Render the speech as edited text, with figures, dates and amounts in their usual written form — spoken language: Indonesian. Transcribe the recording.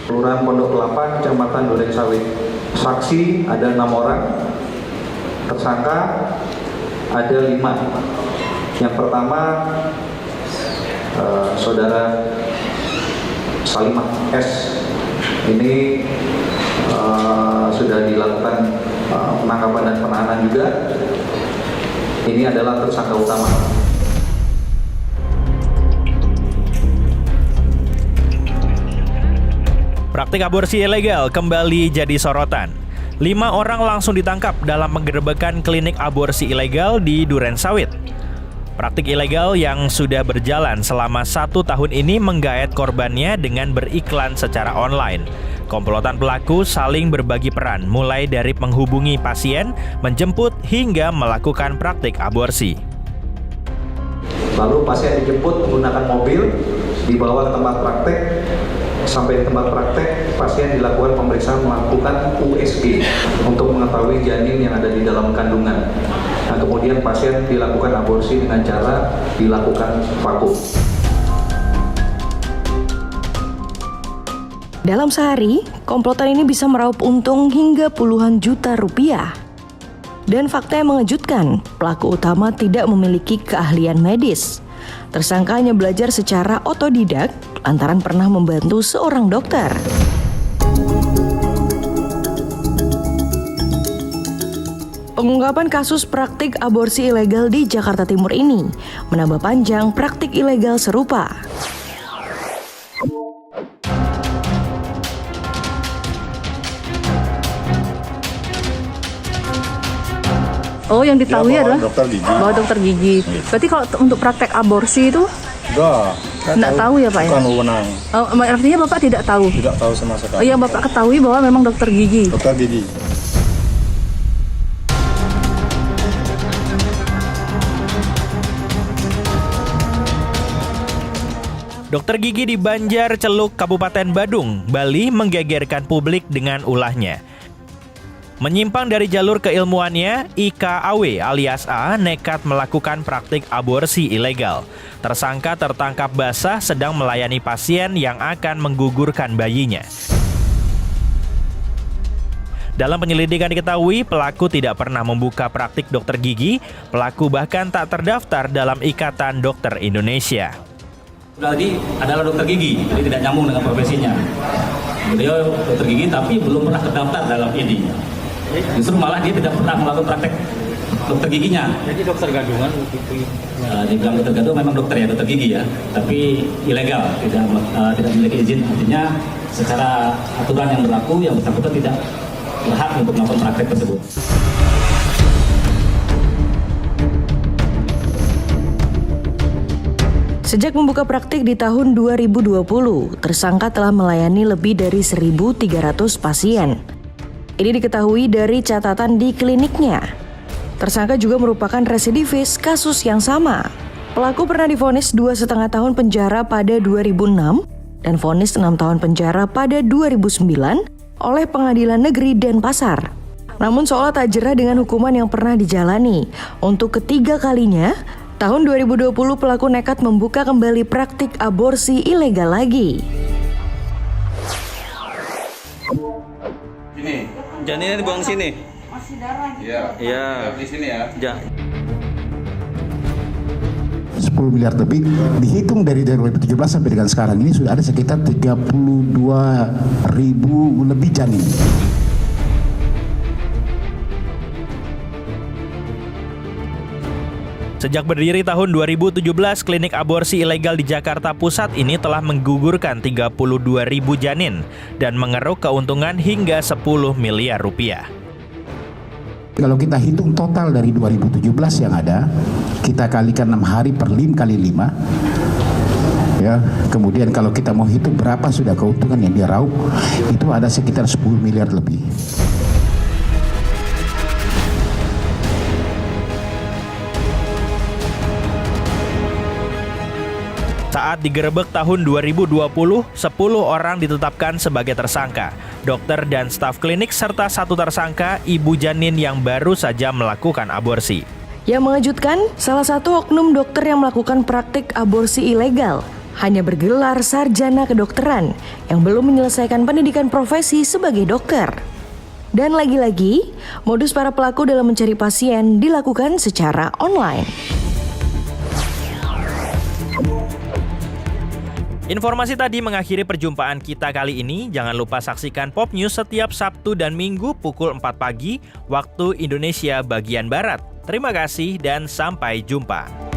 Kelurahan Pondok Kelapa, Kecamatan Durensawit. Saksi ada 6 orang, tersangka ada 5. Yang pertama saudara Salimah S. Ini sudah dilakukan penangkapan dan penahanan juga. Ini adalah tersangka utama. Praktik aborsi ilegal kembali jadi sorotan. 5 orang langsung ditangkap dalam penggerebekan klinik aborsi ilegal di Durensawit. Praktik ilegal yang sudah berjalan selama 1 tahun ini menggait korbannya dengan beriklan secara online. Komplotan pelaku saling berbagi peran, mulai dari menghubungi pasien, menjemput, hingga melakukan praktik aborsi. Lalu pasien dijemput menggunakan mobil, dibawa ke tempat praktek. Sampai di tempat praktek, pasien dilakukan pemeriksaan melakukan USG untuk mengetahui janin yang ada di dalam kandungan. Nah, kemudian pasien dilakukan aborsi dengan cara dilakukan vakum. Dalam sehari, komplotan ini bisa meraup untung hingga puluhan juta rupiah. Dan fakta yang mengejutkan, pelaku utama tidak memiliki keahlian medis. Tersangka hanya belajar secara otodidak lantaran pernah membantu seorang dokter. Pengungkapan kasus praktik aborsi ilegal di Jakarta Timur ini menambah panjang praktik ilegal serupa. Oh, yang ditahui ya, adalah dokter gigi. Bawa dokter gigi. Berarti kalau untuk praktek aborsi itu enggak tahu ya, Pak? Bukan wewenang. Oh, artinya Bapak tidak tahu? Tidak tahu sama sekali. Oh, yang Bapak ketahui bahwa memang dokter gigi. Dokter gigi. Dokter gigi di Banjar Celuk, Kabupaten Badung, Bali menggegerkan publik dengan ulahnya. Menyimpang dari jalur keilmuannya, IKAW alias A nekat melakukan praktik aborsi ilegal. Tersangka tertangkap basah sedang melayani pasien yang akan menggugurkan bayinya. Dalam penyelidikan diketahui, pelaku tidak pernah membuka praktik dokter gigi. Pelaku bahkan tak terdaftar dalam Ikatan Dokter Indonesia. Tadi adalah dokter gigi, jadi tidak nyambung dengan profesinya. Beliau dokter gigi tapi belum pernah terdaftar dalam ini. Justru malah dia tidak pernah melakukan praktek dokter giginya. Jadi dokter gadungan begitu. Dibilang dokter gadungan memang dokter ya, dokter gigi ya, tapi ilegal, tidak memiliki izin. Artinya secara aturan yang berlaku, yang bersangkutan tidak berhak untuk melakukan praktek tersebut. Sejak membuka praktik di tahun 2020, tersangka telah melayani lebih dari 1.300 pasien. Ini diketahui dari catatan di kliniknya. Tersangka juga merupakan residivis kasus yang sama. Pelaku pernah divonis 2,5 tahun penjara pada 2006 dan vonis 6 tahun penjara pada 2009 oleh Pengadilan Negeri Denpasar. Namun seolah tak jera dengan hukuman yang pernah dijalani. Untuk ketiga kalinya, tahun 2020 pelaku nekat membuka kembali praktik aborsi ilegal lagi. Ini. Janinnya dibuang sini. Masih darah gitu. Iya. Di sini ya. 10 miliar lebih dihitung dari 2017 sampai dengan sekarang ini sudah ada sekitar 32.000 lebih janin. Sejak berdiri tahun 2017, klinik aborsi ilegal di Jakarta Pusat ini telah menggugurkan 32.000 janin dan mengeruk keuntungan hingga 10 miliar rupiah. Kalau kita hitung total dari 2017 yang ada, kita kalikan 6 hari per 5 kali 5. Ya, kemudian kalau kita mau hitung berapa sudah keuntungan yang diraup, itu ada sekitar 10 miliar lebih. Saat digerebek tahun 2020, 10 orang ditetapkan sebagai tersangka. Dokter dan staf klinik serta 1 tersangka ibu janin yang baru saja melakukan aborsi. Yang mengejutkan, salah satu oknum dokter yang melakukan praktik aborsi ilegal hanya bergelar sarjana kedokteran yang belum menyelesaikan pendidikan profesi sebagai dokter. Dan lagi-lagi, modus para pelaku dalam mencari pasien dilakukan secara online. Informasi tadi mengakhiri perjumpaan kita kali ini. Jangan lupa saksikan Pop News setiap Sabtu dan Minggu pukul 4 pagi waktu Indonesia bagian Barat. Terima kasih dan sampai jumpa.